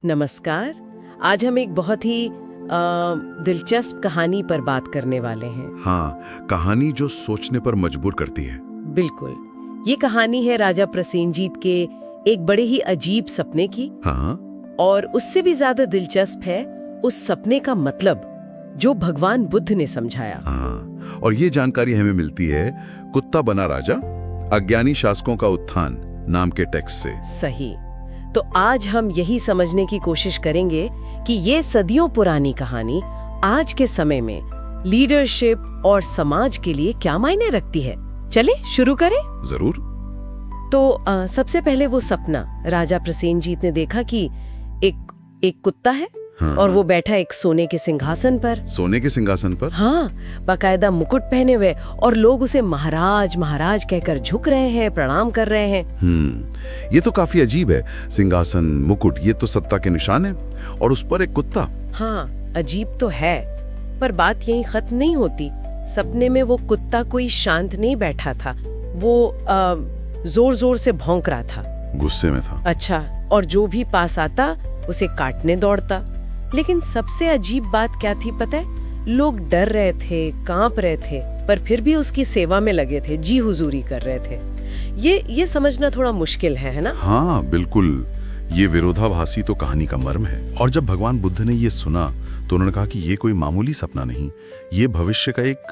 नमस्कार। आज हम एक बहुत ही दिलचस्प कहानी पर बात करने वाले हैं। हाँ, कहानी जो सोचने पर मजबूर करती है। बिल्कुल, ये कहानी है राजा प्रसेनजीत के एक बड़े ही अजीब सपने की। हाँ, और उससे भी ज्यादा दिलचस्प है उस सपने का मतलब जो भगवान बुद्ध ने समझाया। हाँ, और ये जानकारी हमें मिलती है कुत्ता बना राजा, अज्ञानी शासकों का उत्थान नाम के टेक्स्ट से। सही। तो आज हम यही समझने की कोशिश करेंगे कि ये सदियों पुरानी कहानी आज के समय में लीडरशिप और समाज के लिए क्या मायने रखती है। चले शुरू करें। जरूर। तो सबसे पहले वो सपना राजा प्रसेनजीत ने देखा कि एक कुत्ता है। हाँ, और वो बैठा एक सोने के सिंहासन पर। सोने के सिंहासन पर? हाँ, बाकायदा मुकुट पहने हुए, और लोग उसे महाराज महाराज कहकर झुक रहे हैं, प्रणाम कर रहे हैं। ये तो काफी अजीब है। सिंहासन, मुकुट, ये तो सत्ता के निशान है, और उस पर एक कुत्ता। हाँ, अजीब तो है, पर बात यहीं खत्म नहीं होती। सपने में वो कुत्ता कोई शांत नहीं बैठा था, वो जोर जोर से भौंक रहा था। गुस्से में था। अच्छा, और जो भी पास आता उसे काटने दौड़ता। लेकिन सबसे अजीब बात क्या थी पता है? लोग डर रहे थे, कांप रहे थे, पर फिर भी उसकी सेवा में लगे थे, जी हुजूरी कर रहे थे। ये समझना थोड़ा मुश्किल है ना? हाँ बिल्कुल, ये विरोधाभासी तो कहानी का मर्म है। और जब भगवान बुद्ध ने ये सुना तो उन्होंने कहा कि ये कोई मामूली सपना नहीं, ये भविष्य का एक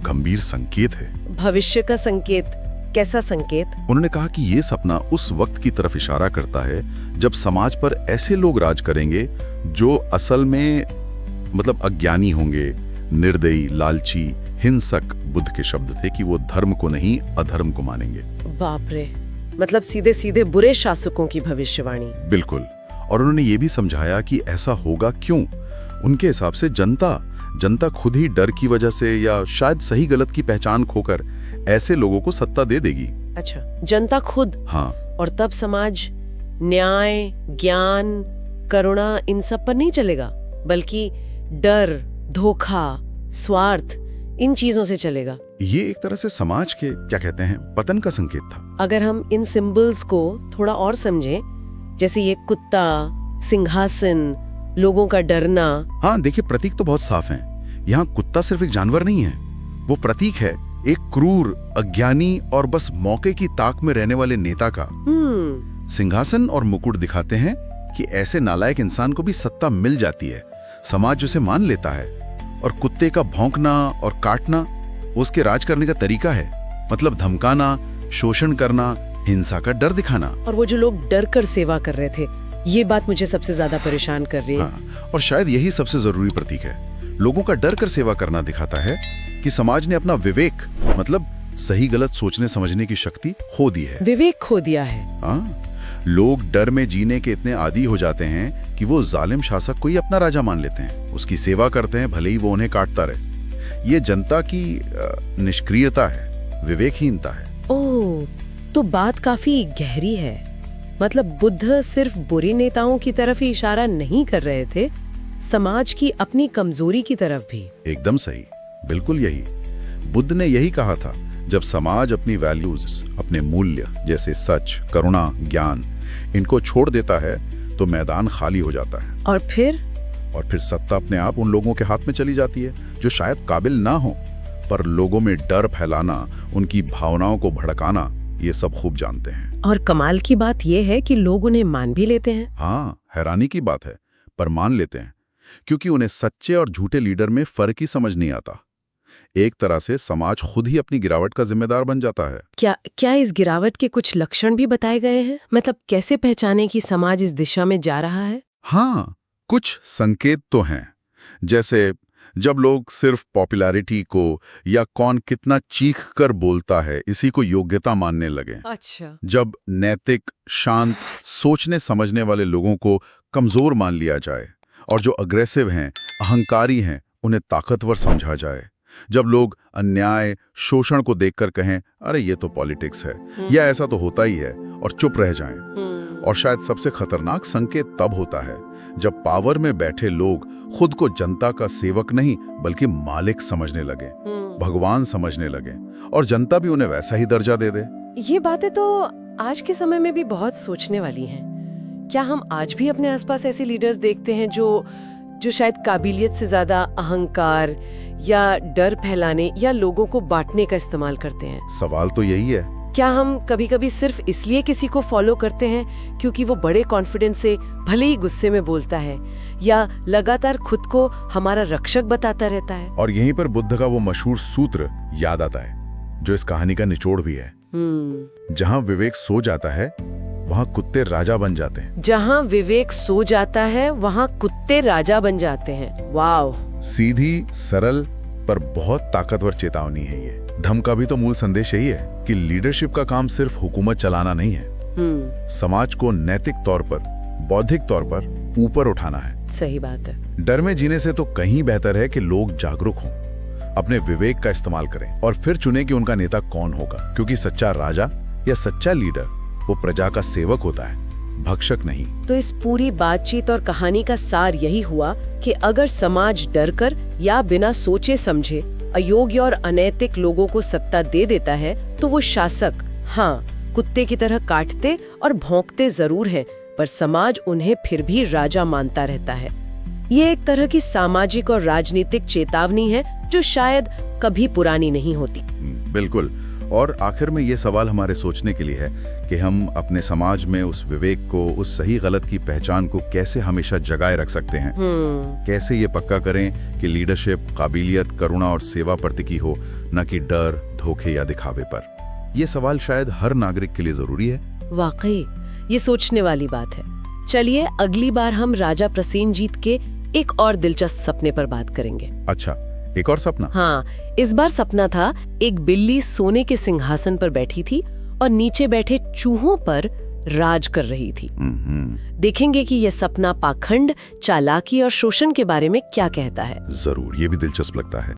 गंभीर संकेत है। भविष्य का संकेत? कैसा संकेत? उन्होंने कहा कि ये सपना उस वक्त की तरफ इशारा करता है जब समाज पर ऐसे लोग राज करेंगे जो असल में अज्ञानी होंगे, निर्दयी, लालची, हिंसक। बुद्ध के शब्द थे कि वो धर्म को नहीं अधर्म को मानेंगे। बाप रे, मतलब सीधे सीधे बुरे शासकों की भविष्यवाणी। बिल्कुल। और उन्होंने ये भी समझाया कि ऐसा होगा क्यों। उनके हिसाब से जनता खुद ही डर की वजह से या शायद सही गलत की पहचान खोकर ऐसे लोगों को सत्ता दे देगी। अच्छा, जनता खुद? हाँ। और तब समाज न्याय, ज्ञान, करुणा इन सब पर नहीं चलेगा, बल्कि डर, धोखा, स्वार्थ, इन चीजों से चलेगा। ये एक तरह से समाज के क्या कहते हैं, पतन का संकेत था। अगर हम इन सिंबल्स को थोड़ा और समझें, जैसे ये कुत्ता, सिंहासन, लोगों का डरना। हाँ देखिए, प्रतीक तो बहुत साफ हैं। यहाँ कुत्ता सिर्फ एक जानवर नहीं है, वो प्रतीक है एक क्रूर, अज्ञानी और बस मौके की ताक में रहने वाले नेता का। सिंहासन और मुकुट दिखाते हैं कि ऐसे नालायक इंसान को भी सत्ता मिल जाती है, समाज उसे मान लेता है। और कुत्ते का भौंकना और काटना उसके राज करने का तरीका है, मतलब धमकाना, शोषण करना, हिंसा का डर दिखाना। और वो जो लोग डर कर सेवा कर रहे थे, ये बात मुझे सबसे ज्यादा परेशान कर रही है। हाँ, और शायद यही सबसे जरूरी प्रतीक है। लोगों का डर कर सेवा करना दिखाता है कि समाज ने अपना विवेक, मतलब सही गलत सोचने समझने की शक्ति खो दी है। विवेक खो दिया है। हाँ, लोग डर में जीने के इतने आदी हो जाते हैं कि वो जालिम शासक को ही अपना राजा मान लेते हैं, उसकी सेवा करते हैं, भले ही वो उन्हें काटता रहे। ये जनता की निष्क्रियता है, विवेकहीनता है। ओह, तो बात काफी गहरी है। मतलब बुद्ध सिर्फ बुरे नेताओं की तरफ ही इशारा नहीं कर रहे थे, समाज की अपनी कमजोरी की तरफ भी। एकदम सही, बिल्कुल यही। बुद्ध ने यही कहा था, जब समाज अपनी वैल्यूज, अपने मूल्य जैसे सच, करुणा, ज्ञान, इनको छोड़ देता है तो मैदान खाली हो जाता है। और फिर सत्ता अपने आप उन लोगों के हाथ में चली जाती है जो शायद काबिल ना हो, पर लोगों में डर फैलाना, उनकी भावनाओं को भड़काना, ये सब खूब जानते हैं। और कमाल की बात यह है कि लोग उन्हें मान भी लेते हैं। हाँ, हैरानी की बात है, पर मान लेते हैं, क्योंकि उन्हें सच्चे और झूठे लीडर में फर्क ही समझ नहीं आता। एक तरह से समाज खुद ही अपनी गिरावट का जिम्मेदार बन जाता है। क्या इस गिरावट के कुछ लक्षण भी बताए गए हैं? मतलब कैसे पहचाने कि समाज इस दिशा में जा रहा है? हाँ, कुछ संकेत तो हैं। जैसे जब लोग सिर्फ पॉपुलैरिटी को या कौन कितना चीख कर बोलता है इसी को योग्यता मानने लगे। अच्छा। जब नैतिक, शांत, सोचने समझने वाले लोगों को कमजोर मान लिया जाए, और जो अग्रेसिव हैं, अहंकारी हैं, उन्हें ताकतवर समझा जाए। जब लोग अन्याय, शोषण को देखकर कहें, अरे ये तो पॉलिटिक्स है, या ऐसा तो होता ही है, और चुप रह जाएं। और शायद सबसे खतरनाक संकेत तब होता है जब पावर में बैठे लोग खुद को जनता का सेवक नहीं बल्कि मालिक समझने लगे, भगवान समझने लगे, और जनता भी उन्हें वैसा ही दर्जा दे दे। ये बातें तो आज के समय में भी बहुत सोचने वाली हैं, क्या हम आज भी अपने आसपास ऐसे लीडर्स देखते हैं जो शायद काबिलियत से ज्यादा अहंकार या डर फैलाने या लोगों को बांटने का इस्तेमाल करते हैं? सवाल तो यही है। क्या हम कभी-कभी सिर्फ इसलिए किसी को फॉलो करते हैं क्योंकि वो बड़े कॉन्फिडेंस से भले ही गुस्से में बोलता है या लगातार खुद को हमारा रक्षक बताता रहता है? और यहीं पर बुद्ध का वो मशहूर सूत्र याद आता है जो इस कहानी का निचोड़ भी है। जहाँ विवेक सो जाता है वहाँ कुत्ते राजा बन जाते हैं। जहाँ विवेक सो जाता है वहाँ कुत्ते राजा बन जाते हैं। वाव! सीधी, सरल पर बहुत ताकतवर चेतावनी है ये। धम्म का भी तो मूल संदेश यही है कि लीडरशिप का काम सिर्फ हुकूमत चलाना नहीं है, समाज को नैतिक तौर पर, बौद्धिक तौर पर ऊपर उठाना है। सही बात है। डर में जीने से तो कहीं बेहतर है कि लोग जागरूक हों, अपने विवेक का इस्तेमाल करें और फिर चुने कि उनका नेता कौन होगा, क्योंकि सच्चा राजा या सच्चा लीडर वो प्रजा का सेवक होता है, भक्षक नहीं। तो इस पूरी बातचीत और कहानी का सार यही हुआ कि अगर समाज डरकर या बिना सोचे समझे अयोग्य और अनैतिक लोगों को सत्ता दे देता है तो वो शासक, हाँ, कुत्ते की तरह काटते और भौंकते जरूर हैं, पर समाज उन्हें फिर भी राजा मानता रहता है। ये एक तरह की सामाजिक और राजनीतिक चेतावनी है जो शायद कभी पुरानी नहीं होती। बिल्कुल। और आखिर में ये सवाल हमारे सोचने के लिए है कि हम अपने समाज में उस विवेक को, उस सही गलत की पहचान को कैसे हमेशा जगाए रख सकते हैं। कैसे ये पक्का करें कि लीडरशिप काबिलियत, करुणा और सेवा पर टिकी हो, न कि डर, धोखे या दिखावे पर। ये सवाल शायद हर नागरिक के लिए जरूरी है। वाकई ये सोचने वाली बात है। चलिए अगली बार हम राजा प्रसेनजीत के एक और दिलचस्प सपने पर बात करेंगे। अच्छा, एक और सपना? हाँ, इस बार सपना था एक बिल्ली सोने के सिंहासन पर बैठी थी और नीचे बैठे चूहों पर राज कर रही थी। देखेंगे कि यह सपना पाखंड, चालाकी और शोषण के बारे में क्या कहता है। जरूर, ये भी दिलचस्प लगता है।